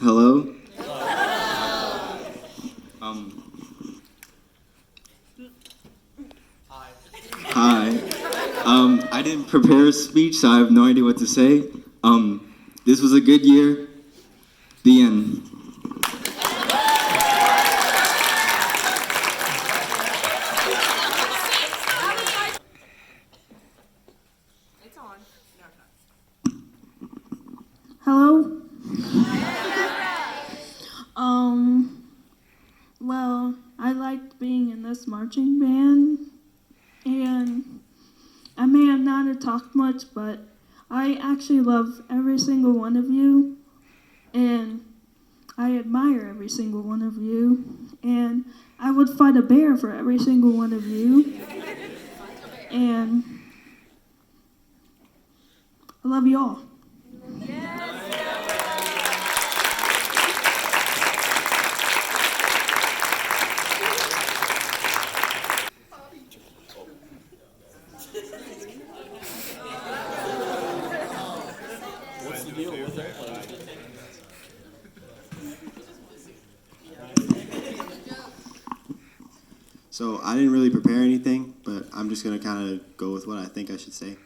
Hello? Hi. I didn't prepare a speech, so I have no idea what to say. This was a good year. The end. It's on. Hello? Well, I liked being in this marching band, and I may have not talked much, but I actually love every single one of you, and I admire every single one of you, and I would fight a bear for every single one of you, and I love you all. So I didn't really prepare anything, but I'm just going to kind of go with what I think I should say.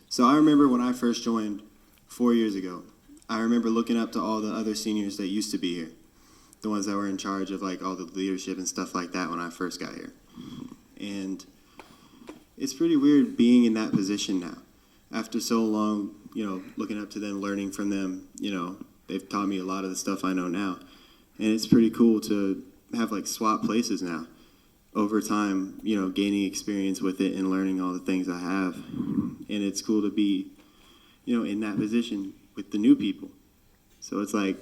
So I remember when I first joined 4 years ago, I remember looking up to all the other seniors that used to be here, the ones that were in charge of like all the leadership and stuff like that when I first got here. And it's pretty weird being in that position now. After so long, looking up to them, learning from them, they've taught me a lot of the stuff I know now. And it's pretty cool to have like swap places now. Over time, gaining experience with it and learning all the things I have. And it's cool to be, in that position with the new people. So it's like,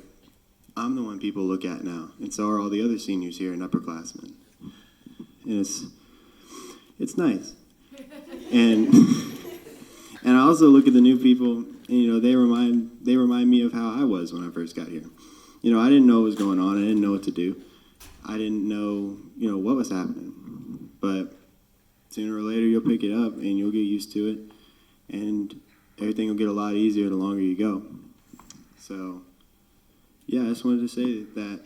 I'm the one people look at now, and so are all the other seniors here and upperclassmen. And it's nice. And and I also look at the new people, and they remind me of how I was when I first got here. I didn't know what was going on. I didn't know what to do. I didn't know, what was happening. But sooner or later, you'll pick it up, and you'll get used to it, and everything will get a lot easier the longer you go. So, yeah, I just wanted to say that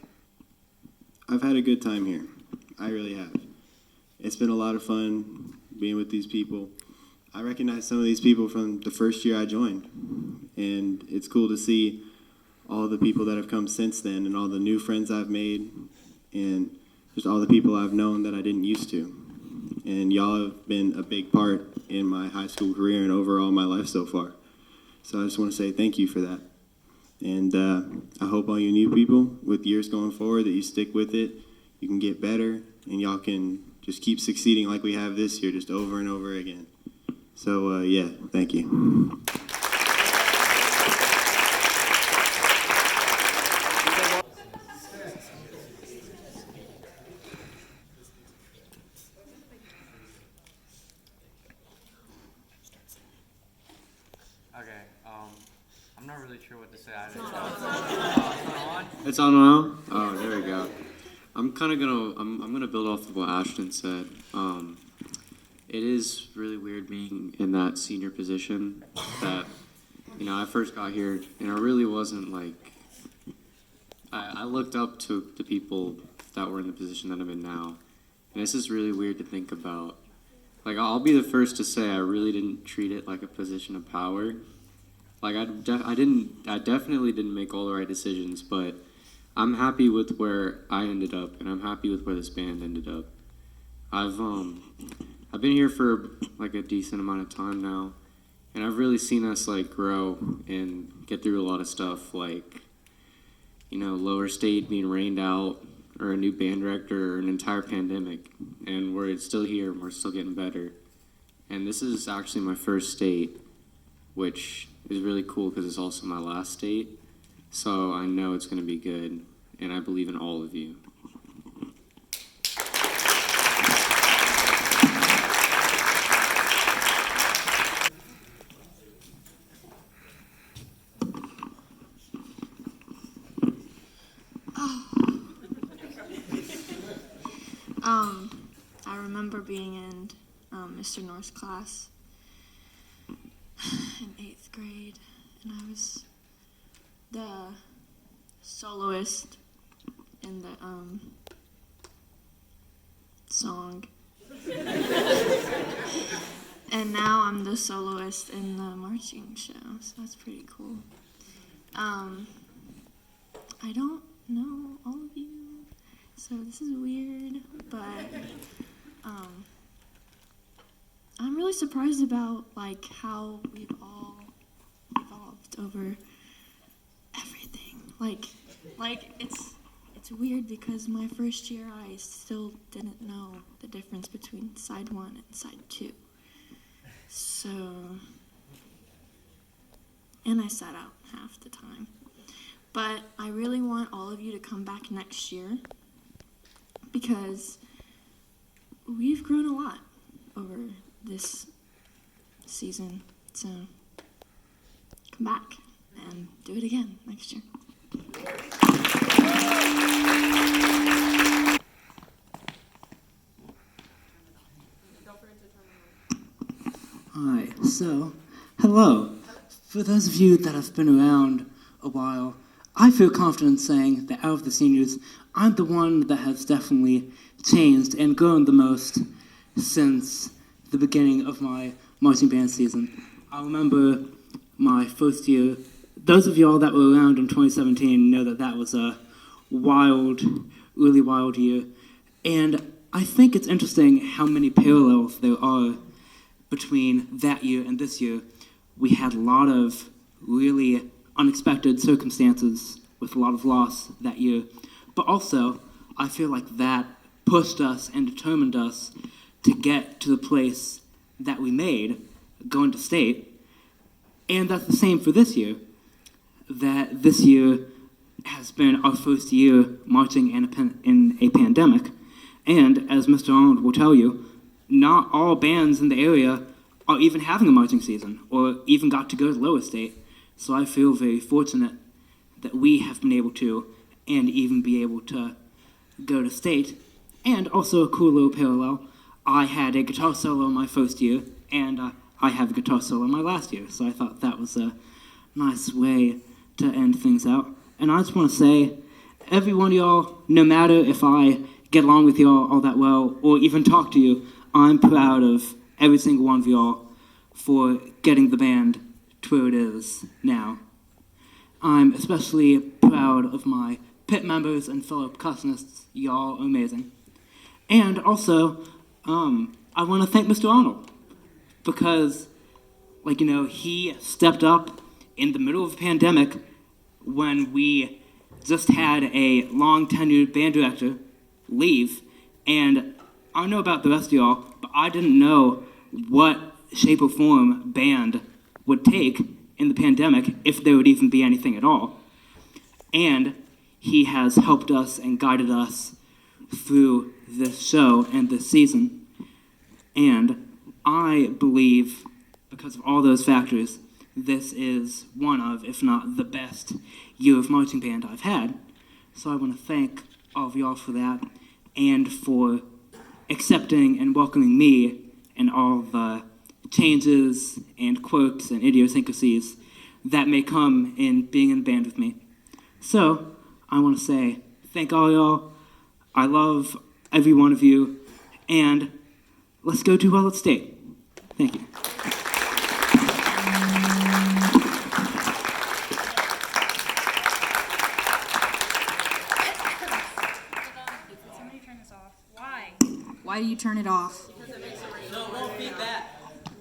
I've had a good time here. I really have. It's been a lot of fun being with these people. I recognize some of these people from the first year I joined, and it's cool to see all the people that have come since then and all the new friends I've made and just all the people I've known that I didn't used to. And y'all have been a big part in my high school career and overall my life so far. So I just want to say thank you for that. And I hope all you new people with years going forward that you stick with it, you can get better, and y'all can just keep succeeding like we have this year, just over and over again. So yeah, thank you. Okay, I'm not really sure what to say either. It's on now? Oh, there we go. I'm gonna build off of what Ashton said. It is really weird being in that senior position that, I first got here and I really wasn't like, I looked up to the people that were in the position that I'm in now. And it's just really weird to think about. Like, I'll be the first to say I really didn't treat it like a position of power. Like, I definitely didn't make all the right decisions, but I'm happy with where I ended up, and I'm happy with where this band ended up. I've been here for like a decent amount of time now, and I've really seen us like grow and get through a lot of stuff, like, lower state being rained out, or a new band director, or an entire pandemic, and we're still here and we're still getting better. And this is actually my first state, which is really cool because it's also my last state. So I know it's going to be good, and I believe in all of you. I remember being in Mr. North's class in 8th grade, and I was the soloist in the song. And now I'm the soloist in the marching show, so that's pretty cool. I don't know all of you, so this is weird, but I'm really surprised about like how we've all evolved over everything. Like it's weird because my first year I still didn't know the difference between side 1 and side 2. So, and I sat out half the time. But I really want all of you to come back next year because we've grown a lot over this season. So come back and do it again next year. Hi, so, hello. For those of you that have been around a while, I feel confident saying that out of the seniors, I'm the one that has definitely changed and grown the most since the beginning of my marching band season. I remember my first year. Those of y'all that were around in 2017 know that that was a wild, really wild year. And I think it's interesting how many parallels there are between that year and this year. We had a lot of really unexpected circumstances with a lot of loss that year. But also, I feel like that pushed us and determined us to get to the place that we made, going to state. And that's the same for this year. That this year has been our first year marching in a pandemic. And as Mr. Arnold will tell you, not all bands in the area are even having a marching season or even got to go to lower state. So I feel very fortunate that we have been able to and even be able to go to state. And also a cool little parallel, I had a guitar solo my first year and I have a guitar solo my last year. So I thought that was a nice way to end things out. And I just want to say, every one of y'all, no matter if I get along with y'all all that well or even talk to you, I'm proud of every single one of y'all for getting the band to where it is now. I'm especially proud of my pit members and fellow percussionists. Y'all are amazing. And also, I want to thank Mr. Arnold because, he stepped up in the middle of a pandemic when we just had a long-tenured band director leave, and I don't know about the rest of y'all, but I didn't know what shape or form band would take in the pandemic, if there would even be anything at all. And he has helped us and guided us through this show and this season. And I believe, because of all those factors, this is one of, if not the best year of marching band I've had. So I want to thank all of y'all for that and for accepting and welcoming me and all the changes and quirks and idiosyncrasies that may come in being in a band with me. So I want to say thank all y'all. I love every one of you, and let's go do well at state. Thank you. Somebody turn this off. Why? Why do you turn it off?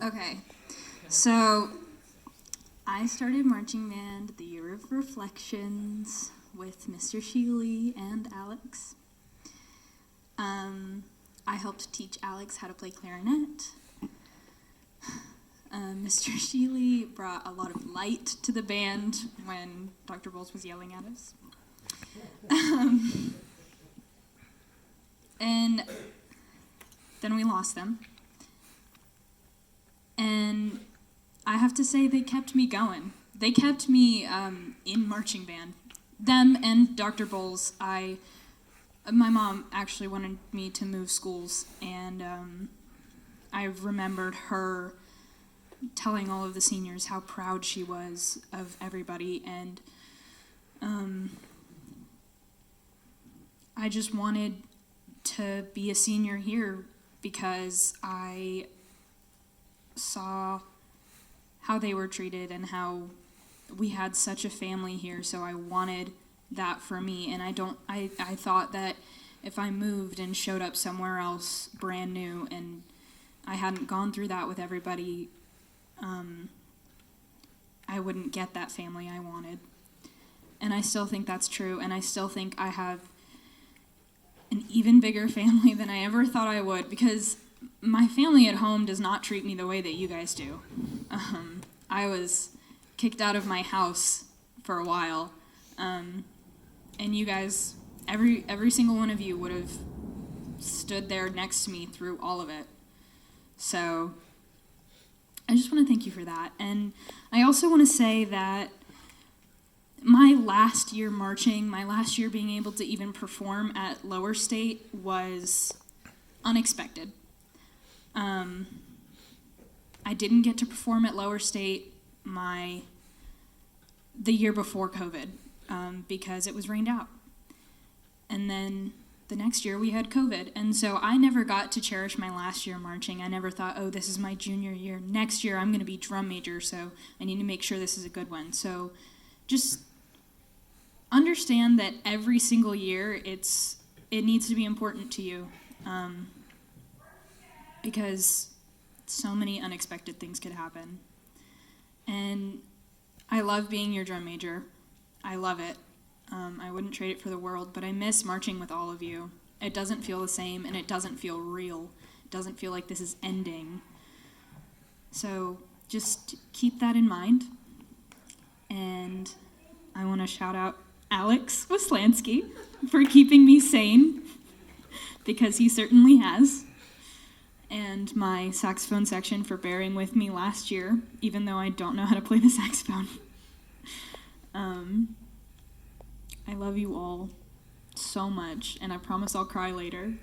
Okay, so I started marching band the year of reflections with Mr. Sheely and Alex. I helped teach Alex how to play clarinet. Mr. Sheely brought a lot of light to the band when Dr. Bowles was yelling at us. And then we lost them. And I have to say they kept me going. They kept me in marching band. Them and Dr. Bowles. My mom actually wanted me to move schools, and I remembered her telling all of the seniors how proud she was of everybody, and I just wanted to be a senior here because I saw how they were treated and how we had such a family here, so I wanted that for me. And I thought that if I moved and showed up somewhere else brand new and I hadn't gone through that with everybody, I wouldn't get that family I wanted. And I still think that's true, and I still think I have an even bigger family than I ever thought I would, because my family at home does not treat me the way that you guys do. I was kicked out of my house for a while, and you guys, every single one of you would have stood there next to me through all of it. So I just want to thank you for that. And I also want to say that my last year marching, my last year being able to even perform at Lower State was unexpected. I didn't get to perform at Lower State the year before COVID because it was rained out. And then the next year we had COVID. And so I never got to cherish my last year marching. I never thought, oh, this is my junior year. Next year I'm going to be drum major, so I need to make sure this is a good one. So just understand that every single year it needs to be important to you, because so many unexpected things could happen. And I love being your drum major. I love it. I wouldn't trade it for the world, but I miss marching with all of you. It doesn't feel the same, and it doesn't feel real. It doesn't feel like this is ending. So just keep that in mind. And I want to shout out Alex Wislansky for keeping me sane, because he certainly has. And my saxophone section for bearing with me last year, even though I don't know how to play the saxophone. I love you all so much, and I promise I'll cry later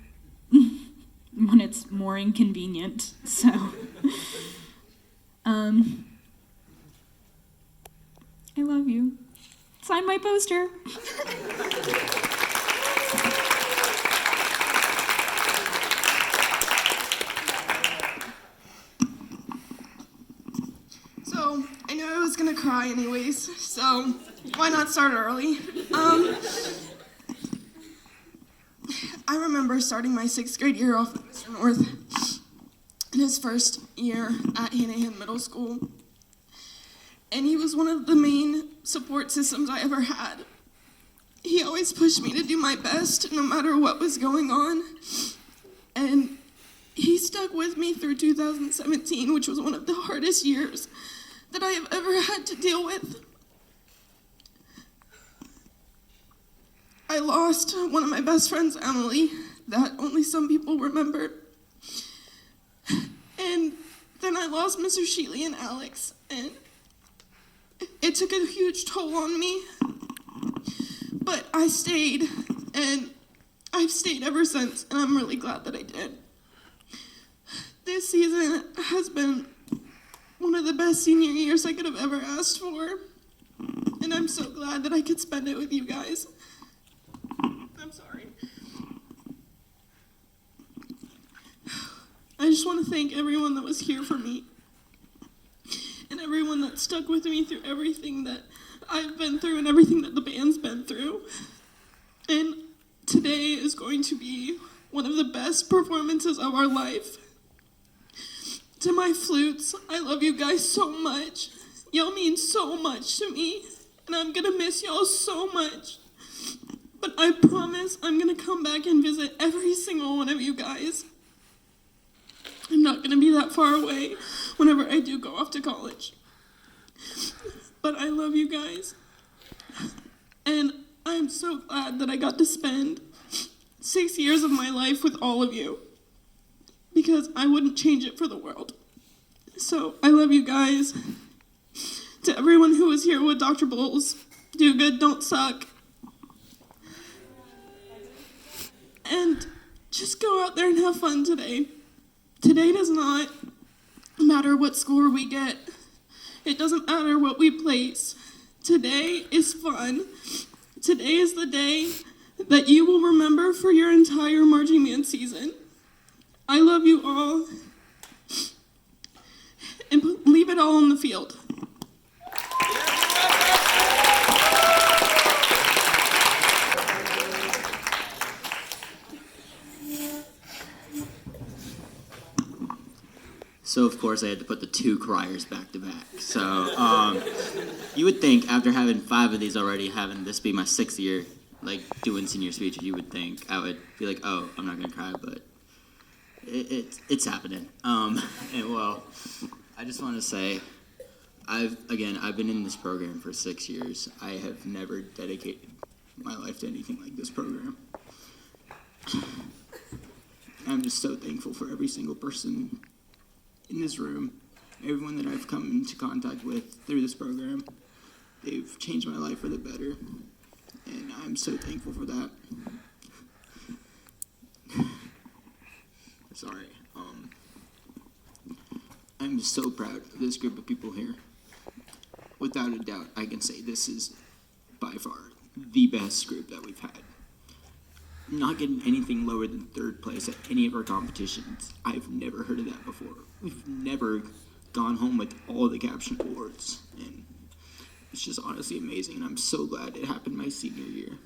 when it's more inconvenient. So, I love you. Sign my poster. So, I knew I was gonna cry anyways, so why not start early? I remember starting my 6th grade year off with Mr. North in his first year at Hanahan Middle School. And he was one of the main support systems I ever had. He always pushed me to do my best no matter what was going on. And he stuck with me through 2017, which was one of the hardest years that I have ever had to deal with. I lost one of my best friends, Emily, that only some people remember. And then I lost Mr. Shealy and Alex, and it took a huge toll on me. But I stayed, and I've stayed ever since, and I'm really glad that I did. This season has been one of the best senior years I could have ever asked for, and I'm so glad that I could spend it with you guys. I'm sorry. I just want to thank everyone that was here for me, and everyone that stuck with me through everything that I've been through and everything that the band's been through. And today is going to be one of the best performances of our life. To my flutes, I love you guys so much. Y'all mean so much to me, and I'm gonna miss y'all so much. But I promise I'm gonna come back and visit every single one of you guys. I'm not gonna be that far away whenever I do go off to college. But I love you guys. And I'm so glad that I got to spend 6 years of my life with all of you, because I wouldn't change it for the world. So I love you guys. To everyone who was here with Dr. Bowles, do good, don't suck. And just go out there and have fun today. Today does not matter what score we get. It doesn't matter what we place. Today is fun. Today is the day that you will remember for your entire marching band season. I love you all. And leave it all on the field. So of course I had to put the 2 criers back to back. So you would think after having 5 of these already, having this be my 6th year, like doing senior speeches, you would think I would be like, oh, I'm not gonna cry, but it's happening. And well, I just want to say, I've been in this program for 6 years. I have never dedicated my life to anything like this program. I'm just so thankful for every single person in this room, everyone that I've come into contact with through this program. They've changed my life for the better, and I'm so thankful for that. Sorry. I'm so proud of this group of people here. Without a doubt, I can say this is by far the best group that we've had. Not getting anything lower than 3rd place at any of our competitions. I've never heard of that before. We've never gone home with all the caption awards, and it's just honestly amazing, and I'm so glad it happened my senior year.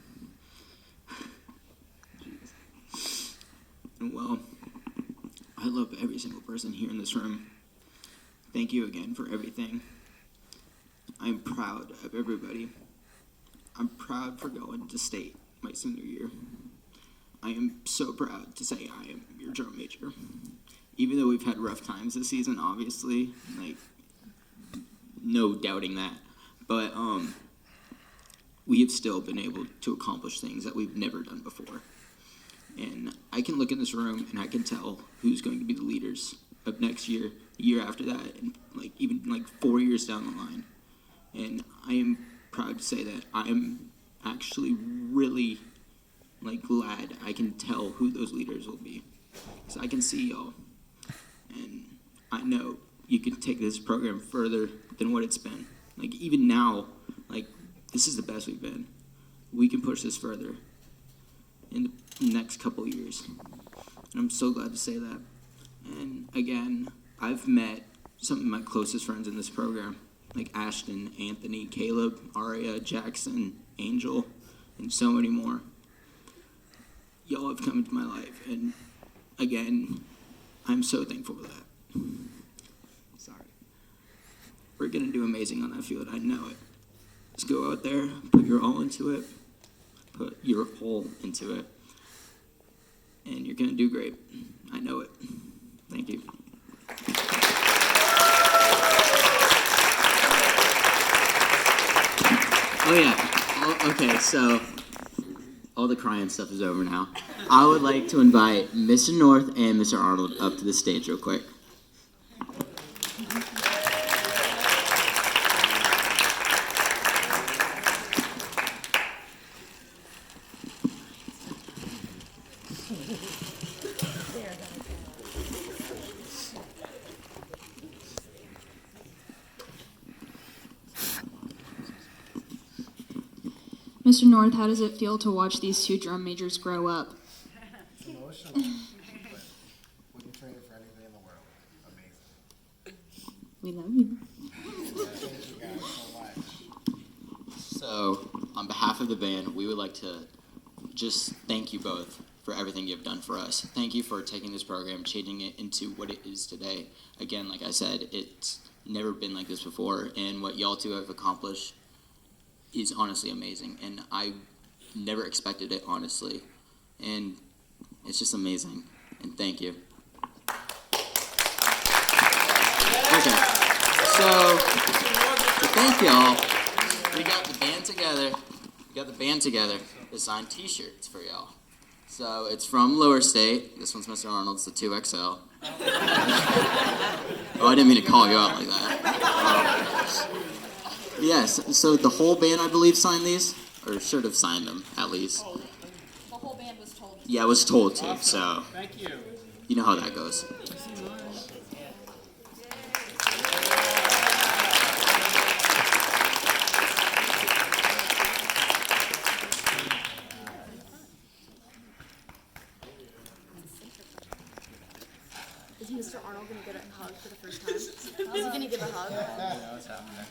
And well, I love every single person here in this room. Thank you again for everything. I'm proud of everybody. I'm proud for going to state my senior year. I am so proud to say I am your drum major. Even though we've had rough times this season, obviously, like, no doubting that. But we have still been able to accomplish things that we've never done before. And I can look in this room and I can tell who's going to be the leaders of next year, the year after that, and like even like 4 years down the line. And I am proud to say that I am actually really like glad I can tell who those leaders will be. So I can see y'all, and I know you can take this program further than what it's been. Like even now, like this is the best we've been. We can push this further in the next couple of years. And I'm so glad to say that. And again, I've met some of my closest friends in this program, like Ashton, Anthony, Caleb, Aria, Jackson, Angel, and so many more. Y'all have come into my life, and again, I'm so thankful for that. Sorry. We're gonna do amazing on that field, I know it. Just go out there, put your all into it, put your all into it, and you're gonna do great. I know it. Thank you. Oh yeah, okay, so all the crying stuff is over now. I would like to invite Mr. North and Mr. Arnold up to the stage real quick. Mr. North, how does it feel to watch these 2 drum majors grow up? It's emotional, but wouldn't trade it for anything in the world. Amazing. We love you. Yeah, thank you guys so much. So, on behalf of the band, we would like to just thank you both for everything you've done for us. Thank you for taking this program, changing it into what it is today. Again, like I said, it's never been like this before, and what y'all two have accomplished is honestly amazing, and I never expected it, honestly, and it's just amazing, and thank you. Okay, so thank y'all. We got the band together to sign t-shirts for y'all. So it's from Lower State. This one's Mr. Arnold's, the 2XL. Oh, I didn't mean to call you out like that. Yes, so the whole band, I believe, signed these, or should have signed them, at least. The whole band was told. Yeah, I was told to, so Thank you. you know how that goes. Is Mr. Arnold gonna get a hug for the first time? Is he gonna give a hug? Yeah, what's happening?